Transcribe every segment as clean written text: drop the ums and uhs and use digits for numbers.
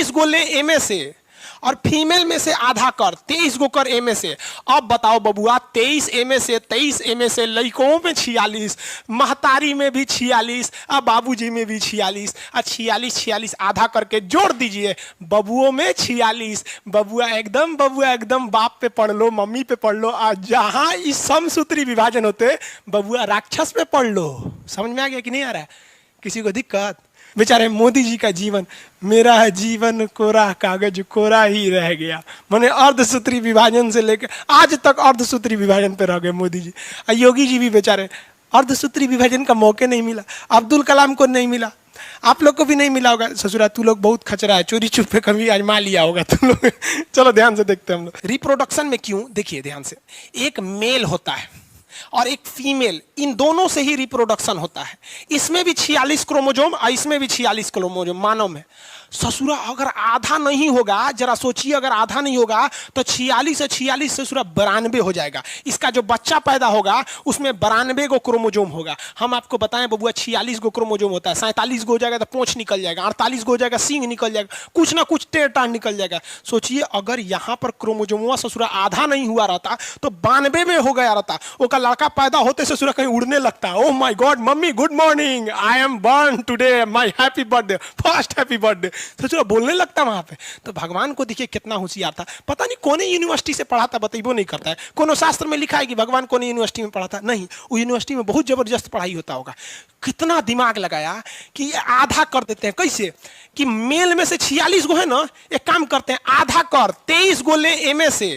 23 गो ले एमए से और फीमेल में से आधा कर 23 गो कर एमए से। अब बताओ बबुआ 23 एमए से 23 एमए से लड़कों में 46, महतारी में भी 46, अब बाबूजी में भी 46 और 46 आधा करके जोड़ दीजिए, बबुओं में 46। बबुआ एकदम बाप पे पढ़ लो, मम्मी पे पढ़ लो, और जहां इस समसूत्री विभाजन होते बबुआ राक्षस पे पढ़ लो। समझ में आ गया कि नहीं आ रहा है? किसी को दिक्कत? बेचारे मोदी जी का जीवन, मेरा है जीवन कोरा कागज कोरा ही रह गया, माने अर्धसूत्री विभाजन से लेकर आज तक अर्धसूत्री विभाजन पे रह गए मोदी जी। योगी जी भी बेचारे अर्धसूत्री विभाजन का मौके नहीं मिला, अब्दुल कलाम को नहीं मिला, आप लोग को भी नहीं मिला होगा। ससुरा तू लोग बहुत खचरा है, चोरी छुपे कभी आजमा लिया होगा तुम लोग। चलो ध्यान से देखते हैं हम लोग रिप्रोडक्शन में क्यों। देखिए ध्यान से, एक मेल होता है और एक फीमेल, इन दोनों से ही रिप्रोडक्शन होता है। इसमें भी 46 क्रोमोसोम और इसमें भी 46 क्रोमोसोम मानव में। ससुरा अगर आधा नहीं होगा, जरा सोचिए, अगर आधा नहीं होगा तो 46 से 46 ससुरा 92 हो जाएगा। इसका जो बच्चा पैदा होगा उसमें 92 गो क्रोमोसोम होगा। हम आपको बताएं बबुआ 46 गो क्रोमोसोम होता है, 47 गो हो जाएगा तो पूंछ निकल जाएगा, 48 गो हो जाएगा सींग निकल जाएगा, कुछ ना कुछ टेढ़ टाढ़ निकल जाएगा। सोचिए अगर यहाँ पर क्रोमोसोमवा ससुरा आधा नहीं हुआ रहता तो 92 में हो गया रहता। उसका लड़का पैदा होते ससुरा कहीं उड़ने लगता। Oh my God mummy good morning, I am born today, my happy birthday, first happy birthday, सोचो बोलने लगता वहां पे। तो भगवान को देखिए कितना होशियार था, पता नहीं कौन यूनिवर्सिटी से पढ़ा था, बताइबो नहीं करता है। कोनो शास्त्र में लिखा है कि भगवान कौन यूनिवर्सिटी में पढ़ा था? नहीं, वो यूनिवर्सिटी में बहुत जबरदस्त पढ़ाई होता होगा। कितना दिमाग लगाया कि आधा कर देते हैं। कैसे कि मेल में से 46 गो है ना, एक काम करते हैं आधा कर 23 गो ले एमए से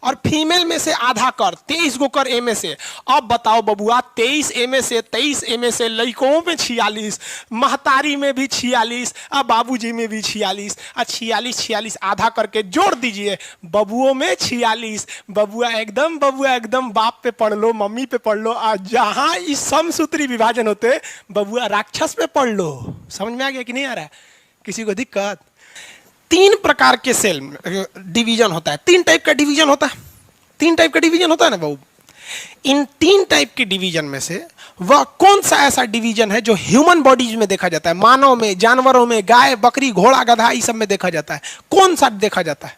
और फीमेल में से आधा कर 23 गो कर एमए से। अब बताओ बबुआ 23 एमए से 23 एमए से लड़कों में 46, महतारी में भी 46, अब बाबूजी में भी 46 और 46 आधा करके जोड़ दीजिए, बबुओं में 46। बबुआ एकदम बाप पे पढ़ लो, मम्मी पे पढ़ लो, और जहां इस समसूत्री विभाजन होते बबुआ राक्षस पे पढ़ लो। समझ में आ गया कि नहीं आ रहा है? किसी को दिक्कत? 3 प्रकार के सेल डिवीजन होता है, 3 टाइप का डिवीजन होता है, 3 टाइप का डिवीजन होता है ना बाबू। इन 3 टाइप के डिवीजन में से वह कौन सा ऐसा डिवीजन है जो ह्यूमन बॉडीज में देखा जाता है, मानव में, जानवरों में, गाय बकरी घोड़ा गधा इस सब में देखा जाता है? कौन सा देखा जाता है?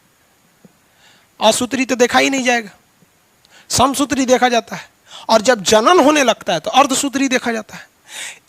असूत्री तो देखा ही नहीं जाएगा, समसूत्री देखा जाता है, और जब जनन होने लगता है तो अर्धसूत्री देखा जाता है।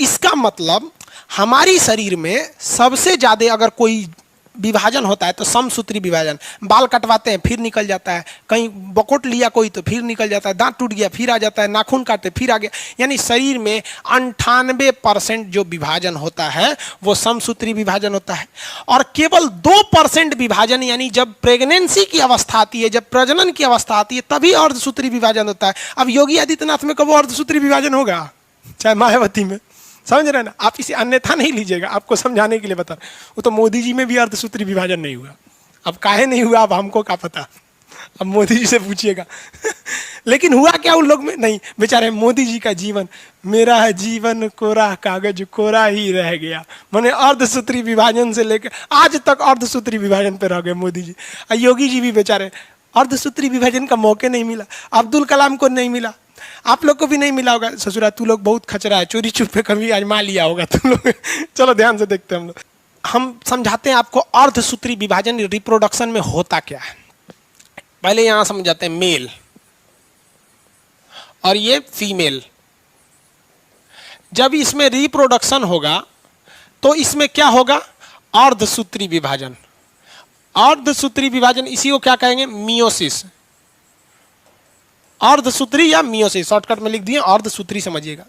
इसका मतलब हमारी शरीर में सबसे ज्यादा अगर कोई विभाजन होता है तो समसूत्री विभाजन। बाल कटवाते हैं फिर निकल जाता है, कहीं बकोट लिया कोई तो फिर निकल जाता है, दांत टूट गया फिर आ जाता है, नाखून काटे फिर आ गया। यानी शरीर में 98% जो विभाजन होता है वो समसूत्री विभाजन होता है, और केवल 2% विभाजन यानी जब प्रेगनेंसी की अवस्था आती है, जब प्रजनन की अवस्था आती है तभी अर्धसूत्री विभाजन होता है। अब योगी आदित्यनाथ में कब अर्धसूत्री विभाजन होगा? चाहे मायावती में। समझ रहे हैं ना? आप इसे अन्यथा नहीं लीजिएगा, आपको समझाने के लिए बता। वो तो मोदी जी में भी अर्धसूत्री विभाजन नहीं हुआ। अब काहे नहीं हुआ अब हमको क्या पता, अब मोदी जी से पूछिएगा। लेकिन हुआ क्या उन लोग में? नहीं, बेचारे मोदी जी का जीवन, मेरा है जीवन कोरा कागज कोरा ही रह गया, माने अर्धसूत्री विभाजन से लेकर आज तक अर्धसूत्री विभाजन पे रह गए मोदी जी। योगी जी भी बेचारे अर्धसूत्री विभाजन का मौके नहीं मिला, अब्दुल कलाम को नहीं मिला, आप लोग को भी नहीं मिला होगा। ससुरा तू लोग बहुत खचरा है, चोरी छुपे कभी आजमा लिया होगा तुम लोग। चलो ध्यान से देखते हैं हम लोग। हम समझाते हैं आपको अर्धसूत्री विभाजन रिप्रोडक्शन में होता क्या है। पहले यहां समझाते हैं मेल और ये फीमेल। जब इसमें रिप्रोडक्शन होगा तो इसमें क्या होगा? अर्धसूत्री विभाजन। अर्धसूत्री विभाजन इसी को क्या कहेंगे? मियोसिस। अर्धसूत्री या मियोसिस, शॉर्टकट में लिख दिए अर्धसूत्री, समझिएगा।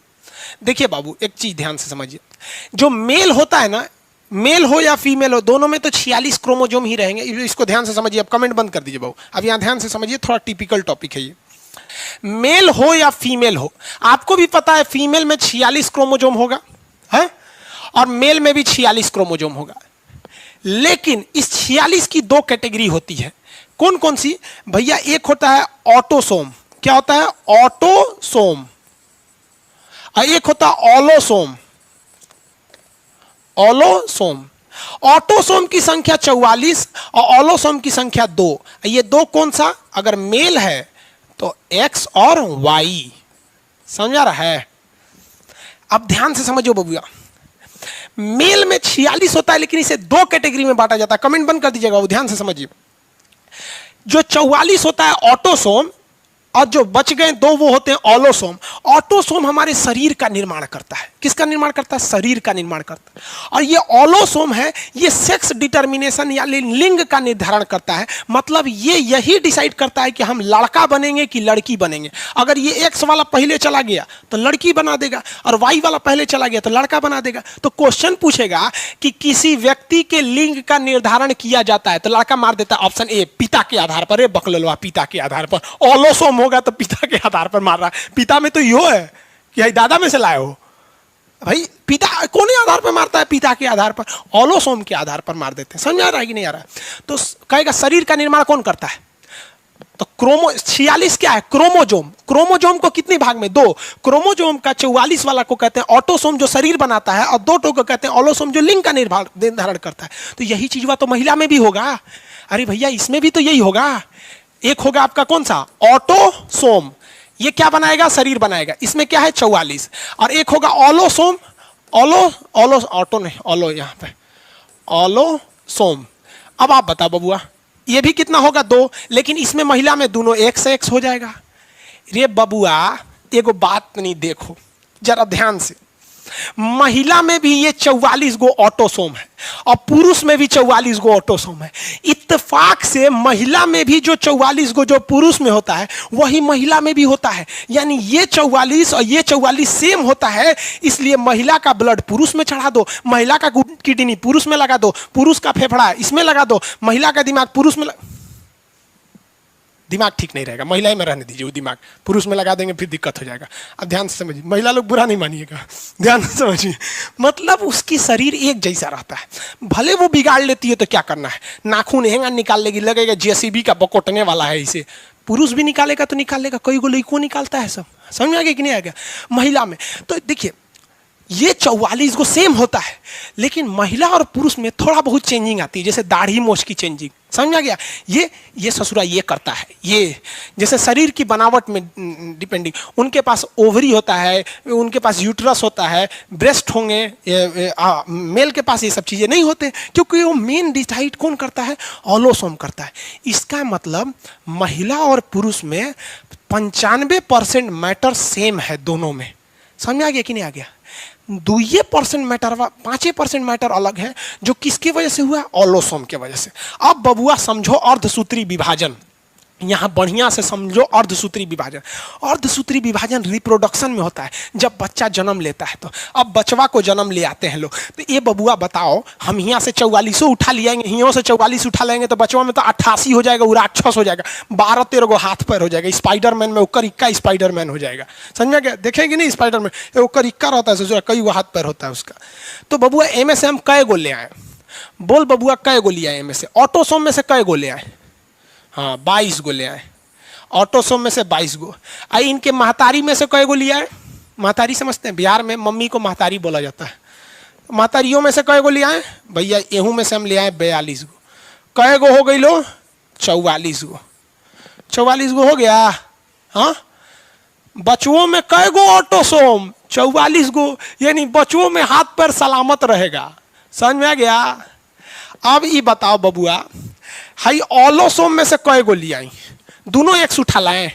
देखिए बाबू एक चीज ध्यान से समझिए, जो मेल होता है ना, मेल हो या फीमेल हो, दोनों में तो 46 क्रोमोसोम ही रहेंगे। इसको ध्यान से समझिए, अब कमेंट बंद कर दीजिए बाबू, अब यहां ध्यान से समझिए, थोड़ा टिपिकल टॉपिक है ये। मेल हो या फीमेल हो, आपको भी पता है फीमेल में 46 क्रोमोसोम होगा है, और मेल में भी 46 क्रोमोसोम होगा। लेकिन इस 46 की 2 कैटेगरी होती है। कौन कौन सी भैया? एक होता है ऑटोसोम। क्या होता है? ऑटोसोम। और एक होता है ऑलोसोम। ऑलोसोम। ऑटोसोम की संख्या 44 और ऑलोसोम की संख्या 2। ये 2 कौन सा? अगर मेल है तो X और Y। समझा रहा है? अब ध्यान से समझो बबुआ, मेल में 46 होता है, लेकिन इसे 2 कैटेगरी में बांटा जाता है। कमेंट बंद कर दीजिएगा, वो ध्यान से समझिए। जो 44 होता है ऑटोसोम, और जो बच गए 2 वो होते हैं ऑलोसोम। ऑटोसोम हमारे शरीर का निर्माण करता है। किसका निर्माण करता है? शरीर का निर्माण करता है। और ये ऑलोसोम है, ये सेक्स डिटर्मिनेशन या लिंग का निर्धारण करता है। मतलब ये यही डिसाइड करता है कि हम लड़का बनेंगे कि लड़की बनेंगे। अगर ये एक्स वाला पहले चला गया तो लड़की बना देगा, और वाई वाला पहले चला गया तो लड़का बना देगा। तो क्वेश्चन पूछेगा कि किसी व्यक्ति के लिंग का निर्धारण किया जाता है तो लड़का मार देता है ऑप्शन ए, पिता के आधार पर। बकलवा, पिता के आधार पर। ऑलोसोम होगा तो पिता के आधार पर मार रहा है। पिता में तो यो है कि दादा में से लाए हो भाई। पिता कौन आधार पर मारता है? पिता के आधार पर, ऑलोसोम के आधार पर मार देते हैं। समझ आ रहा है कि नहीं आ रहा है? तो कहेगा शरीर का निर्माण कौन करता है? तो 46 क्या है? क्रोमोजोम। क्रोमोजोम को कितने भाग में? 2। क्रोमोजोम का 44 वाला को कहते हैं ऑटोसोम, जो शरीर बनाता है, और 2 को कहते हैं ऑलोसोम, जो लिंग का निर्धारण करता है। तो यही चीज तो महिला में भी होगा। अरे भैया, इसमें भी तो यही होगा। एक होगा आपका कौन सा? ऑटोसोम, ये क्या बनाएगा? शरीर बनाएगा। इसमें क्या है? 44। और एक होगा ऑलोसोम। ऑटो नहीं, ऑलो, यहां पे ऑलोसोम। अब आप बताओ बबुआ, ये भी कितना होगा? 2। लेकिन इसमें महिला में दोनों एक से एक हो जाएगा। रे बबुआ, एगो बात नहीं, देखो जरा ध्यान से। महिला में भी ये 44 गो ऑटोसोम है, और पुरुष में भी 44 गो ऑटोसोम है। इत्तेफाक से महिला में भी जो 44 गो जो पुरुष में होता है वही महिला में भी होता है। यानी ये 44 और ये 44 सेम होता है। इसलिए महिला का ब्लड पुरुष में चढ़ा दो, महिला का किडनी पुरुष में लगा दो, पुरुष का फेफड़ा इसमें लगा दो, महिला का दिमाग पुरुष में दिमाग ठीक नहीं रहेगा, महिला में रहने दीजिए। वो दिमाग पुरुष में लगा देंगे फिर दिक्कत हो जाएगा। अब ध्यान से समझिए, महिला लोग बुरा नहीं मानिएगा, ध्यान से समझिए। मतलब उसकी शरीर एक जैसा रहता है। भले वो बिगाड़ लेती है तो क्या करना है, नाखून हेंगा निकाल लेगी, लगेगा जेसीबी का बकोटने वाला है इसे। पुरुष भी निकालेगा तो निकालेगा, कई गो लड़कों निकालता है सब। समझ आ गया कि नहीं आ गया? महिला में तो देखिए ये 44 को सेम होता है, लेकिन महिला और पुरुष में थोड़ा बहुत चेंजिंग आती है, जैसे दाढ़ी मोछ की चेंजिंग। समझ आ गया? ये ससुरा ये करता है। ये जैसे शरीर की बनावट में डिपेंडिंग, उनके पास ओवरी होता है, उनके पास यूट्रस होता है, ब्रेस्ट होंगे, मेल के पास ये सब चीज़ें नहीं होते, क्योंकि वो मेन डिसाइड कौन करता है? ऑलोसोम करता है। इसका मतलब महिला और पुरुष में 95% मैटर सेम है दोनों में। समझ आ गया कि नहीं आ गया? 2% मैटर, 5% मैटर अलग है, जो किसकी वजह से हुआ? ऑलोसोम के वजह से। अब बबुआ समझो अर्धसूत्री विभाजन, यहां बढ़िया से समझो अर्धसूत्री विभाजन। अर्धसूत्री विभाजन रिप्रोडक्शन में होता है, जब बच्चा जन्म लेता है। तो अब बचवा को जन्म ले आते हैं लोग, तो ये बबुआ बताओ, हम यहाँ से 44 उठा लियाएंगे, यहाँ से 44 उठा लेंगे तो बचवा में तो 88 हो जाएगा, वो राक्षस हो जाएगा, 12-13 गो हाथ पैर हो जाएगा, स्पाइडरमैन में ओकर इक्का स्पाइडरमैन हो जाएगा। समझ में क्या? देखेंगे नहीं स्पाइडरमैन, ओकर इक्का रहता है, कई गो हाथ पैर होता है उसका। तो बबुआ एम से हम कै गो ले आए? बोल बबुआ, कै गो ले आए एम से? ऑटोसोम में से कै गो ले आए? हाँ 22 गो ले आए। ऑटोसोम में से 22 गो। आई इनके महतारी में से कई गो लिया है? महतारी समझते हैं, बिहार में मम्मी को महतारी बोला जाता है। महतारियों में से कई गो लिया है? भैया एहू में से हम ले आए 42 गो। कई गो हो गई लो? 44 गो। 44 गो हो गया। हाँ, बचुओं में कई गो ऑटोसोम? 44 गो। यानी बचुओं में हाथ पैर सलामत रहेगा। समझ में आ गया? अब ये बताओ बबुआ, हाई ऑलोसोम में से कई गो लिया? दोनों एक उठा लाए?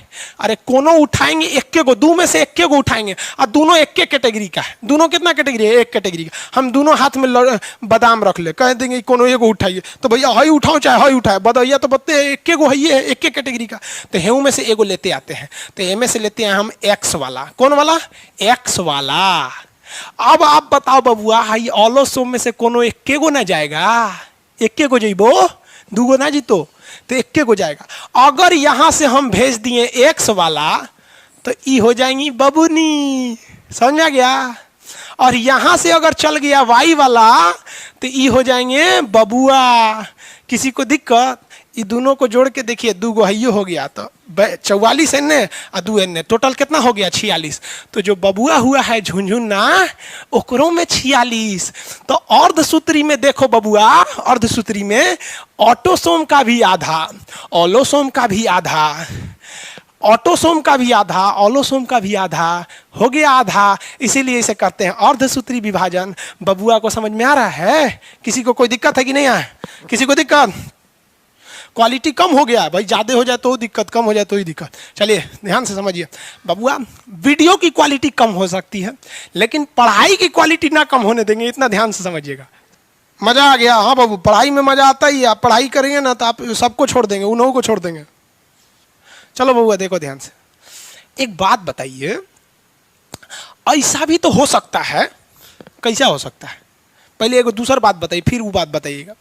अरे कोनो उठाएंगे एक के गो, 2 में से एक के गो उठाएंगे, और दोनों एक के कैटेगरी का है। दोनों कितना कैटेगरी है? एक कैटेगरी का। हम दोनों हाथ में बादाम रख ले, कह देंगे कोनो एगो उठाइए, तो भैया हई उठाओ चाहे हई उठाए, बताइए तो बत्ते एक के गो है, ये एक के कैटेगरी का। तो हेऊ में से एगो लेते आते हैं, तो एम से लेते हैं हम एक्स वाला। कौन वाला? एक्स वाला। अब आप बताओ बबुआ, हाई ऑलोसोम में से कोनो एक के गो ना जाएगा? एक के गो जइबो, 2 गो ना जीतो, तो एक के गो जाएगा। अगर यहां से हम भेज दिए एक्स वाला तो ई हो जाएंगी बबुनी। समझ आ गया? और यहां से अगर चल गया वाई वाला तो ई हो जाएंगे बबुआ। किसी को दिक्कत? ये दोनों को जोड़ के देखिए, 2 गो हइयो हो गया, तो 44 एने और 2 एने, टोटल कितना हो गया? 46। तो जो बबुआ हुआ है झुनझुना, ओकरों में 46। तो अर्धसूत्री में देखो बबुआ, अर्धसूत्री में ऑटोसोम का भी आधा, ऑलोसोम का भी आधा, ऑटोसोम का भी आधा, ऑलोसोम का भी आधा, हो गया आधा, इसीलिए इसे करते हैं अर्धसूत्री विभाजन। बबुआ को समझ में आ रहा है? किसी को कोई दिक्कत है कि नहीं है? किसी को दिक्कत? क्वालिटी कम हो गया भाई, ज्यादा हो जाए तो दिक्कत, कम हो जाए तो ही दिक्कत। चलिए ध्यान से समझिए बबुआ, वीडियो की क्वालिटी कम हो सकती है लेकिन पढ़ाई की क्वालिटी ना कम होने देंगे, इतना ध्यान से समझिएगा। मजा आ गया? हाँ बाबू, पढ़ाई में मजा आता ही है। आप पढ़ाई करेंगे ना तो आप सबको छोड़ देंगे, उन्हों को छोड़ देंगे। चलो बबुआ देखो ध्यान से, एक बात बताइए, ऐसा भी तो हो सकता है, कैसा हो सकता है? पहले एक दूसरी बात बताइए फिर वो बात बताइएगा।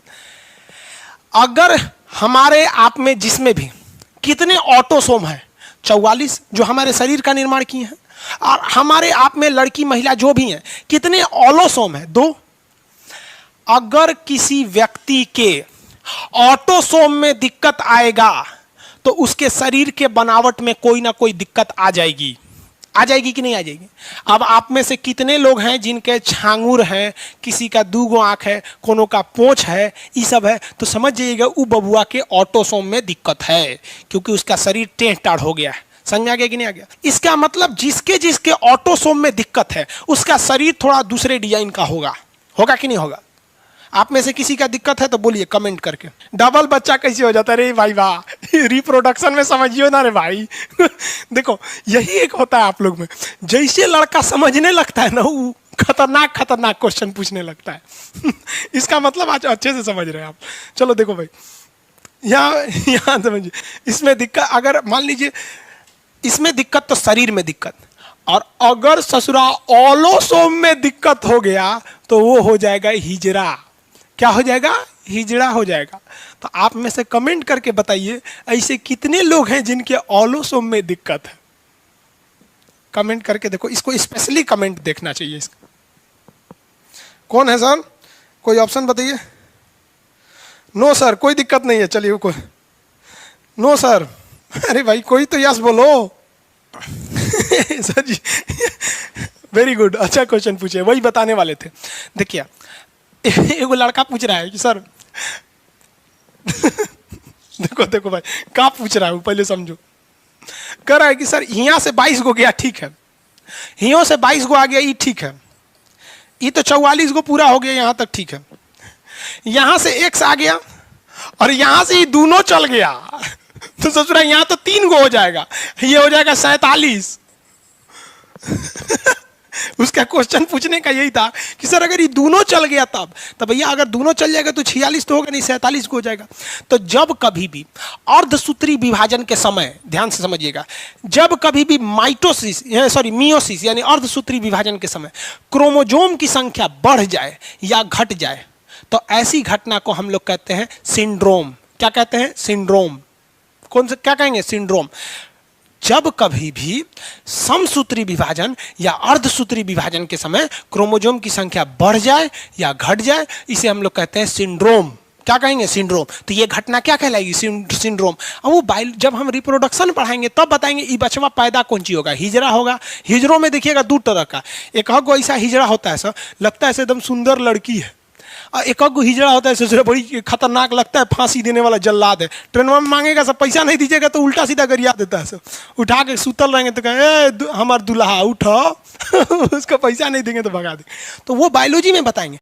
अगर हमारे आप में जिसमें भी कितने ऑटोसोम हैं? 44 जो हमारे शरीर का निर्माण किए हैं, और हमारे आप में लड़की महिला जो भी हैं कितने ऑलोसोम हैं? 2। अगर किसी व्यक्ति के ऑटोसोम में दिक्कत आएगा तो उसके शरीर के बनावट में कोई ना कोई दिक्कत आ जाएगी। आ जाएगी कि नहीं आ जाएगी? अब आप में से कितने लोग हैं जिनके छांगुर हैं, किसी का 2 आंख है, कोनो का पोंछ है, ये सब है, तो समझ जाइएगा वो बबुआ के ऑटोसोम में दिक्कत है, क्योंकि उसका शरीर टेढ़ टाढ़ हो गया है। समझ में आ गया कि नहीं आ गया? इसका मतलब जिसके जिसके ऑटोसोम में दिक्कत है उसका शरीर थोड़ा दूसरे डिजाइन का होगा। होगा कि नहीं होगा? आप में से किसी का दिक्कत है तो बोलिए कमेंट करके। डबल बच्चा कैसे हो जाता है? रे भाई वाह, रिप्रोडक्शन में समझियो ना रे भाई। देखो यही एक होता है आप लोग में, जैसे लड़का समझने लगता है ना वो खतरनाक खतरनाक क्वेश्चन पूछने लगता है। इसका मतलब आज अच्छे से समझ रहे हैं आप। चलो देखो भाई, यहाँ समझिए, इसमें दिक्कत, अगर मान लीजिए इसमें दिक्कत तो शरीर में दिक्कत, और अगर ससुरा ऑलोसोम में दिक्कत हो गया तो वो हो जाएगा हिजड़ा। क्या हो जाएगा? हिजड़ा हो जाएगा। तो आप में से कमेंट करके बताइए ऐसे कितने लोग हैं जिनके ऑलोसोम में दिक्कत है? कमेंट करके देखो, इसको स्पेशली कमेंट देखना चाहिए इसका। कौन है सर? कोई ऑप्शन बताइए। नो सर कोई दिक्कत नहीं है। चलिए कोई नो सर। अरे भाई कोई तो यस बोलो। सर जी वेरी गुड, अच्छा क्वेश्चन पूछे, वही बताने वाले थे। देखिए एक लड़का पूछ रहा है कि सर देखो देखो भाई क्या पूछ रहा है वो पहले समझो। कह रहा है कि सर यहाँ से 22 गो गया, ठीक है, हियों से 22 गो आ गया, ये ठीक है, ये तो 44 गो पूरा हो गया यहाँ तक, ठीक है, यहाँ से X आ गया और यहाँ से ये दोनों चल गया तो सोच रहा है यहाँ तो 3 गो हो जाएगा, ये हो जाएगा 47। उसका क्वेश्चन पूछने का यही था कि सर अगर ये दोनों चल गया तब भैया अगर दोनों चल जाएगा तो 46 तो होगा नहीं, 47 को हो जाएगा। तो जब कभी भी अर्धसूत्री विभाजन के समय, ध्यान से समझिएगा, जब कभी भी मियोसिस यानी अर्धसूत्री विभाजन के समय क्रोमोजोम की संख्या बढ़ जाए या घट जाए तो ऐसी घटना को हम लोग कहते हैं सिंड्रोम। क्या कहते हैं? सिंड्रोम। कौन सा क्या कहेंगे? सिंड्रोम। जब कभी भी समसूत्री विभाजन या अर्धसूत्री विभाजन के समय क्रोमोजोम की संख्या बढ़ जाए या घट जाए, इसे हम लोग कहते हैं सिंड्रोम। क्या कहेंगे? सिंड्रोम। तो ये घटना क्या कहलाएगी? सिंड्रोम। अब वो जब हम रिप्रोडक्शन पढ़ाएंगे तब बताएंगे ये बचवा पैदा कौन सी होगा, हिजड़ा होगा। हिजड़ों में देखिएगा 2 तरह का, एक को ऐसा हिजड़ा होता है सर, लगता है एकदम सुंदर लड़की है, और एक को हिजड़ा होता है ससुर बड़ी खतरनाक लगता है, फांसी देने वाला जल्लाद है। ट्रेन में मांगेगा सब, पैसा नहीं दीजिएगा तो उल्टा सीधा गरिया देता है सब, उठा के सुतल रहेंगे तो कहें हमार दुल्हा उठो उसका पैसा नहीं देंगे तो भगा दे। तो वो बायोलॉजी में बताएंगे।